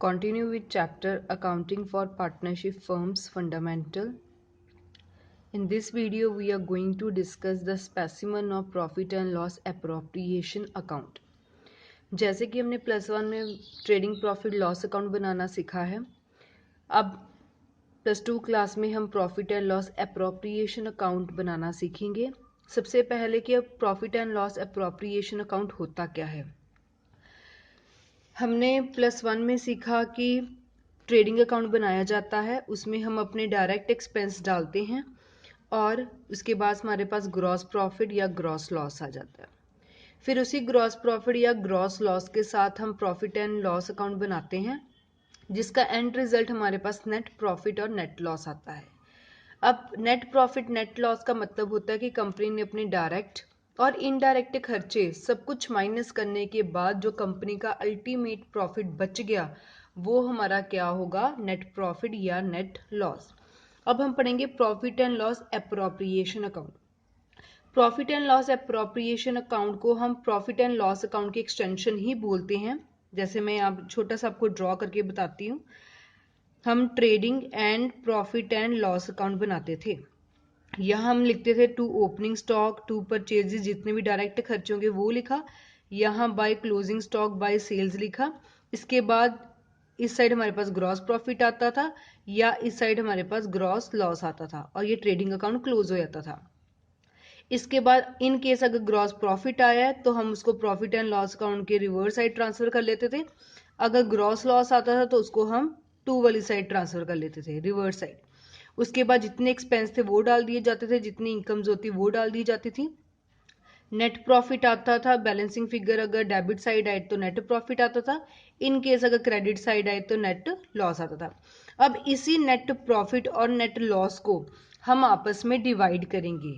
Continue with chapter Accounting for Partnership Firms Fundamental. In this video, we are going to discuss the specimen of profit and loss appropriation account. जैसे कि हमने +1 में trading profit loss account बनाना सीखा है, अब +2 class में हम profit and loss appropriation account बनाना सीखेंगे। सबसे पहले कि अब profit and loss appropriation account होता क्या है। हमने +1 में सीखा कि ट्रेडिंग अकाउंट बनाया जाता है, उसमें हम अपने डायरेक्ट एक्सपेंस डालते हैं और उसके बाद हमारे पास ग्रॉस प्रॉफिट या ग्रॉस लॉस आ जाता है। फिर उसी ग्रॉस प्रॉफिट या ग्रॉस लॉस के साथ हम प्रॉफिट एंड लॉस अकाउंट बनाते हैं, जिसका एंड रिजल्ट हमारे पास नेट प्रॉफिट और नेट लॉस आता है। अब नेट प्रॉफिट नेट लॉस का मतलब होता है कि कंपनी ने अपने डायरेक्ट और इनडायरेक्ट खर्चे सब कुछ माइनस करने के बाद जो कंपनी का अल्टीमेट प्रॉफिट बच गया वो हमारा क्या होगा, नेट प्रॉफिट या नेट लॉस। अब हम पढ़ेंगे profit and loss appropriation account. Profit and loss appropriation account को हम प्रॉफिट एंड लॉस अकाउंट की एक्सटेंशन ही बोलते हैं। जैसे मैं आप छोटा सा आपको ड्रॉ करके बताती हूँ। हम trading and profit and loss account बनाते थे। यहाँ हम लिखते थे to opening stock, to purchases, जितने भी डायरेक्ट खर्चे होंगे वो लिखा। यहाँ by closing stock, by sales लिखा। इसके बाद इस साइड हमारे पास ग्रॉस प्रॉफिट आता था या इस साइड हमारे पास ग्रॉस लॉस आता था और ये ट्रेडिंग अकाउंट क्लोज हो जाता था। इसके बाद इन केस अगर ग्रॉस प्रॉफिट आया है तो हम उसको प्रॉफिट एंड लॉस अकाउंट के रिवर्स साइड ट्रांसफर कर लेते थे। अगर ग्रॉस लॉस आता था तो उसको हम टू वाली साइड ट्रांसफर कर लेते थे, रिवर्स साइड। उसके बाद जितने एक्सपेंस थे वो डाल दिए जाते थे, जितनी इनकम्स होती वो डाल दी जाती थी। नेट प्रॉफिट आता था, बैलेंसिंग फिगर अगर डेबिट साइड आए तो नेट प्रॉफिट आता था, इन केस अगर क्रेडिट साइड आए तो नेट लॉस आता था। अब इसी नेट प्रॉफिट और नेट लॉस को हम आपस में डिवाइड करेंगे।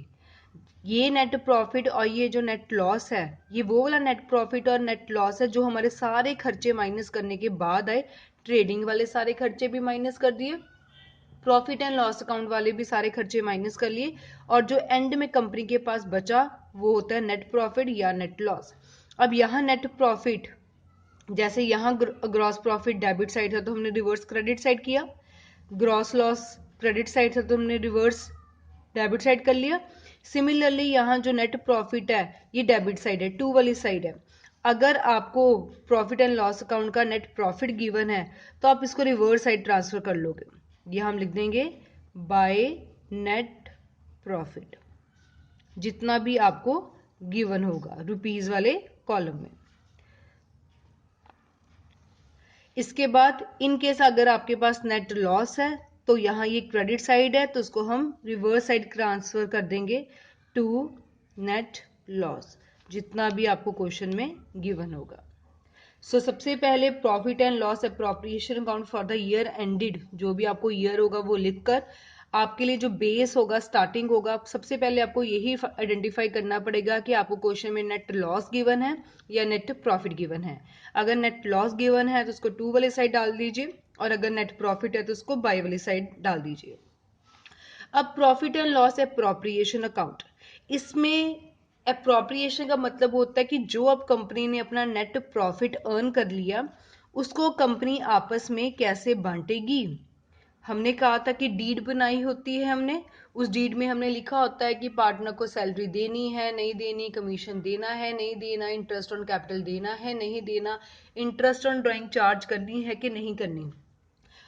ये नेट प्रॉफिट और ये जो नेट लॉस है, ये वो वाला नेट प्रॉफिट और नेट लॉस है जो हमारे सारे खर्चे माइनस करने के बाद आए। ट्रेडिंग वाले सारे खर्चे भी माइनस कर दिए, प्रॉफिट एंड लॉस अकाउंट वाले भी सारे खर्चे माइनस कर लिए, और जो एंड में कंपनी के पास बचा वो होता है नेट प्रॉफिट या नेट लॉस। अब यहाँ नेट प्रॉफिट, जैसे यहाँ ग्रॉस प्रॉफिट डेबिट साइड था तो हमने रिवर्स क्रेडिट साइड किया, ग्रॉस लॉस क्रेडिट साइड था तो हमने रिवर्स डेबिट साइड कर लिया। सिमिलरली यहाँ जो नेट प्रॉफिट है ये डेबिट साइड है, टू वाली साइड है। अगर आपको प्रॉफिट एंड लॉस अकाउंट का नेट प्रॉफिट गिवन है तो आप इसको रिवर्स साइड ट्रांसफर कर लोगे। ये हम लिख देंगे बाय नेट प्रॉफिट, जितना भी आपको गिवन होगा रुपीज वाले कॉलम में। इसके बाद इन केस अगर आपके पास नेट लॉस है तो यहाँ ये क्रेडिट साइड है तो उसको हम रिवर्स साइड ट्रांसफर कर देंगे टू नेट लॉस, जितना भी आपको क्वेश्चन में गिवन होगा। सो सबसे पहले profit and loss appropriation account for the year ended, जो भी आपको ईयर होगा वो लिखकर आपके लिए जो बेस होगा, स्टार्टिंग होगा, सबसे पहले आपको यही आइडेंटिफाई करना पड़ेगा कि आपको क्वेश्चन में नेट लॉस गिवन है या नेट प्रॉफिट गिवन है। अगर नेट लॉस गिवन है तो उसको टू वाली साइड डाल दीजिए, और अगर नेट प्रॉफिट है तो उसको बाय वाली साइड डाल दीजिए। अब profit and loss appropriation account, इसमें एप्रोप्रिएशन का मतलब होता है कि जो अब कंपनी ने अपना नेट प्रॉफिट अर्न कर लिया उसको कंपनी आपस में कैसे बांटेगी। हमने कहा था कि डीड बनाई होती है हमने, उस डीड में हमने लिखा होता है कि पार्टनर को सैलरी देनी है नहीं देनी, कमीशन देना है नहीं देना, इंटरेस्ट ऑन कैपिटल देना है नहीं देना, इंटरेस्ट ऑन ड्राइंग चार्ज करनी है कि नहीं करनी।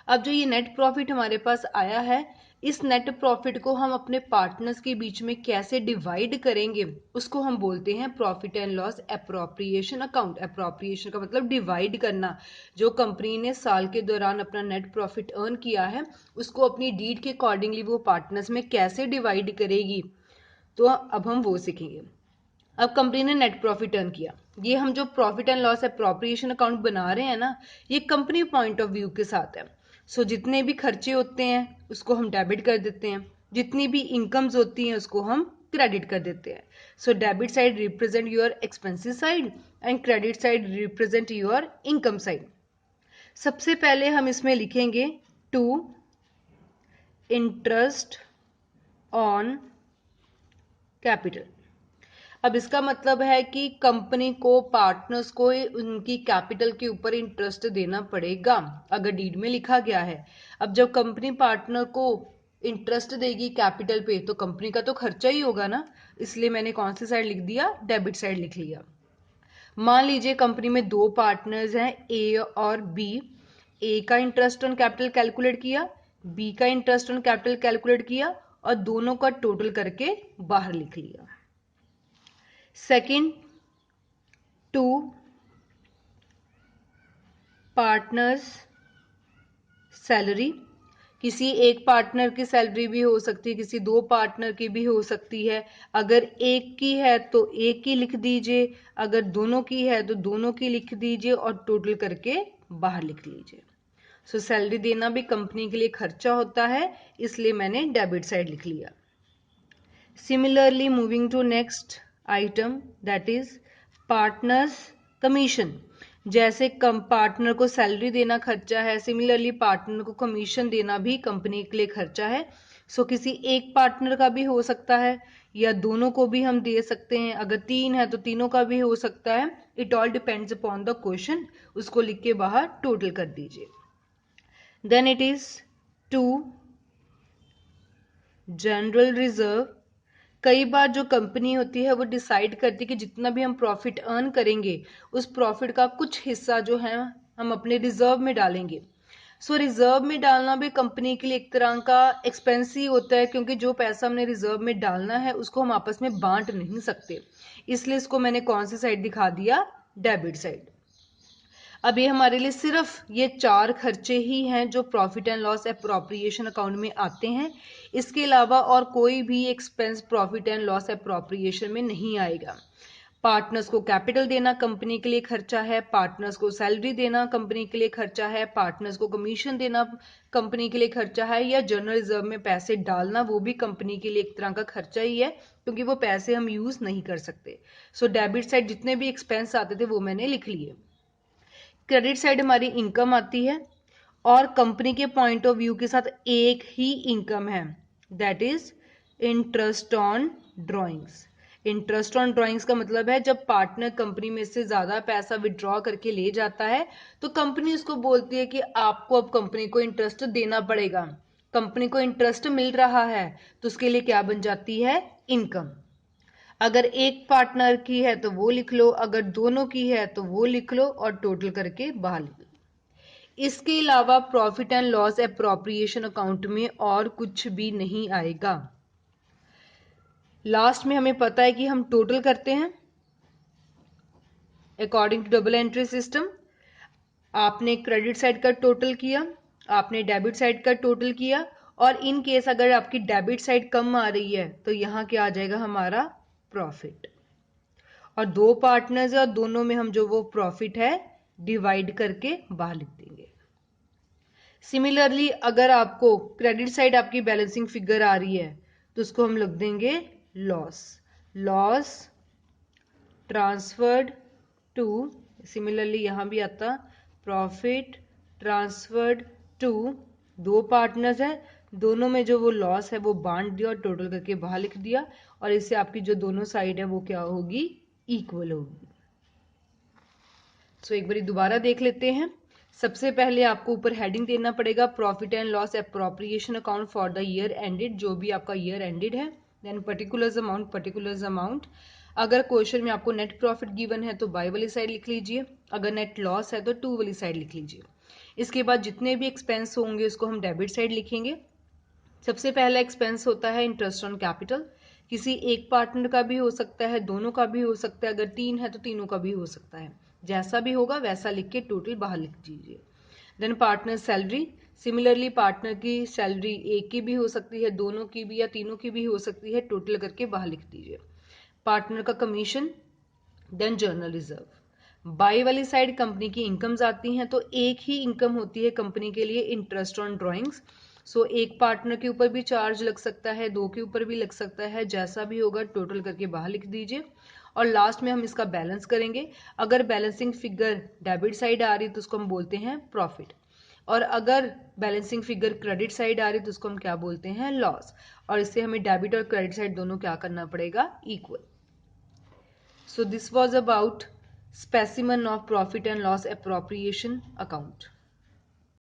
अब जो ये नेट प्रॉफिट हमारे पास आया है, इस नेट प्रॉफिट को हम अपने पार्टनर्स के बीच में कैसे डिवाइड करेंगे उसको हम बोलते हैं profit and loss appropriation account. Appropriation का मतलब डिवाइड करना। जो कंपनी ने साल के दौरान अपना नेट प्रॉफिट अर्न किया है उसको अपनी डीड के अकॉर्डिंगली वो पार्टनर्स में कैसे डिवाइड करेगी, तो अब हम वो सीखेंगे। अब कंपनी ने नेट प्रॉफिट अर्न किया, ये हम जो profit and loss appropriation account बना रहे हैं ना, ये कंपनी पॉइंट ऑफ व्यू के साथ है। सो जितने भी खर्चे होते हैं उसको हम डेबिट कर देते हैं, जितनी भी इनकम्स होती हैं उसको हम क्रेडिट कर देते हैं। So debit side represent your expensive side and credit side represent your income side. सबसे पहले हम इसमें लिखेंगे टू इंटरेस्ट ऑन कैपिटल। अब इसका मतलब है कि कंपनी को पार्टनर्स को उनकी कैपिटल के ऊपर इंटरेस्ट देना पड़ेगा, अगर डीड में लिखा गया है। अब जब कंपनी पार्टनर को इंटरेस्ट देगी कैपिटल पे तो कंपनी का तो खर्चा ही होगा ना, इसलिए मैंने कौन सी साइड लिख दिया, डेबिट साइड लिख लिया। मान लीजिए कंपनी में दो पार्टनर्स हैं, ए और बी। ए का इंटरेस्ट ऑन कैपिटल कैलकुलेट किया, बी का इंटरेस्ट ऑन कैपिटल कैलकुलेट किया और दोनों का टोटल करके बाहर लिख लिया। Second, to partners salary. किसी एक पार्टनर की सैलरी भी हो सकती है, किसी दो पार्टनर की भी हो सकती है। अगर एक की है तो एक की लिख दीजिए, अगर दोनों की है तो दोनों की लिख दीजिए और टोटल करके बाहर लिख लीजिए। सो सैलरी देना भी कंपनी के लिए खर्चा होता है, इसलिए मैंने डेबिट साइड लिख लिया। Similarly moving to next item, that is partners commission. जैसे कम पार्टनर को सैलरी देना खर्चा है, सिमिलरली पार्टनर को कमीशन देना भी कंपनी के लिए खर्चा है। सो किसी एक पार्टनर का भी हो सकता है या दोनों को भी हम दे सकते हैं, अगर तीन है तो तीनों का भी हो सकता है। It all depends upon the question. उसको लिख के बाहर टोटल कर दीजिए। Then it is to general reserve. कई बार जो कंपनी होती है वो डिसाइड करती है कि जितना भी हम प्रॉफिट अर्न करेंगे उस प्रॉफिट का कुछ हिस्सा जो है हम अपने रिजर्व में डालेंगे। सो रिजर्व में डालना भी कंपनी के लिए एक तरह का एक्सपेंस ही होता है, क्योंकि जो पैसा हमने रिजर्व में डालना है उसको हम आपस में बांट नहीं सकते, इसलिए इसको मैंने कौन सी साइड दिखा दिया, डेबिट साइड। अब ये हमारे लिए सिर्फ ये चार खर्चे ही हैं जो profit and loss appropriation account में आते हैं। इसके अलावा और कोई भी expense profit and loss appropriation में नहीं आएगा। पार्टनर्स को कैपिटल देना कंपनी के लिए खर्चा है, पार्टनर्स को सैलरी देना कंपनी के लिए खर्चा है, पार्टनर्स को कमीशन देना कंपनी के लिए खर्चा है, या जनरल रिजर्व में पैसे डालना वो भी कंपनी के लिए एक तरह का खर्चा ही है, क्योंकि वो पैसे हम यूज नहीं कर सकते। सो डेबिट साइड जितने भी एक्सपेंस आते थे वो मैंने लिख लिए। क्रेडिट साइड हमारी इनकम आती है और कंपनी के पॉइंट ऑफ व्यू के साथ एक ही इनकम है, that is interest on drawings. Interest on drawings का मतलब है जब पार्टनर कंपनी में से ज्यादा पैसा विड्रॉ करके ले जाता है तो कंपनी उसको बोलती है कि आपको अब कंपनी को इंटरेस्ट देना पड़ेगा। कंपनी को इंटरेस्ट मिल रहा है तो उसके लिए क्या बन जाती है, इनकम। अगर एक पार्टनर की है तो वो लिख लो, अगर दोनों की है तो वो लिख लो और टोटल करके बाहर लिख लो। इसके अलावा profit and loss appropriation account में और कुछ भी नहीं आएगा। लास्ट में हमें पता है कि हम टोटल करते हैं according to double entry system. आपने क्रेडिट साइड का टोटल किया, आपने डेबिट साइड का टोटल किया, और इन केस अगर आपकी डेबिट साइड कम आ रही है तो यहां क्या आ जाएगा, हमारा प्रॉफिट। और दो पार्टनर्स है और दोनों में हम जो वो प्रॉफिट है डिवाइड करके बाहर लिख देंगे। सिमिलरली अगर आपको क्रेडिट साइड आपकी बैलेंसिंग फिगर आ रही है तो उसको हम लिख देंगे loss. Loss transferred to, similarly यहां भी आता प्रॉफिट ट्रांसफर्ड टू, दो पार्टनर्स है, दोनों में जो वो लॉस है वो बांट दिया और टोटल करके बाहर लिख दिया, और इससे आपकी जो दोनों साइड है वो क्या होगी, इक्वल होगी। सो एक बार दोबारा देख लेते हैं। सबसे पहले आपको ऊपर हेडिंग देना पड़ेगा profit and loss appropriation account for the year ended, जो भी आपका ईयर एंडेड है। Then particulars amount. अगर क्वेश्चन में आपको नेट प्रॉफिट गिवन है तो बाय वाली साइड लिख लीजिए, अगर नेट लॉस है तो टू वाली साइड लिख लीजिए। इसके बाद जितने भी एक्सपेंस होंगे उसको हम डेबिट साइड लिखेंगे। सबसे पहला एक्सपेंस होता है इंटरेस्ट ऑन कैपिटल। किसी एक पार्टनर का भी हो सकता है, दोनों का भी हो सकता है, अगर तीन है तो तीनों का भी हो सकता है। जैसा भी होगा वैसा लिख के टोटल बाहर लिख दीजिए। Then partner salary, similarly partner की सैलरी एक की भी हो सकती है, दोनों की भी या तीनों की भी हो सकती है, टोटल करके बाहर लिख दीजिए। पार्टनर का कमीशन, देन जर्नल रिजर्व। बाई वाली साइड कंपनी की इनकम्स आती हैं, तो एक ही इनकम होती है कंपनी के लिए, इंटरेस्ट ऑन ड्रॉइंग्स। सो एक पार्टनर के ऊपर भी चार्ज लग सकता है, दो के ऊपर भी लग सकता है, जैसा भी होगा टोटल करके बाहर लिख दीजिए। और लास्ट में हम इसका बैलेंस करेंगे। अगर बैलेंसिंग फिगर डेबिट साइड आ रही तो उसको हम बोलते हैं प्रॉफिट, और अगर बैलेंसिंग फिगर क्रेडिट साइड आ रही तो उसको हम क्या बोलते हैं, लॉस। और इससे हमें डेबिट और क्रेडिट साइड दोनों क्या करना पड़ेगा, equal. So this was about specimen of profit and loss appropriation account.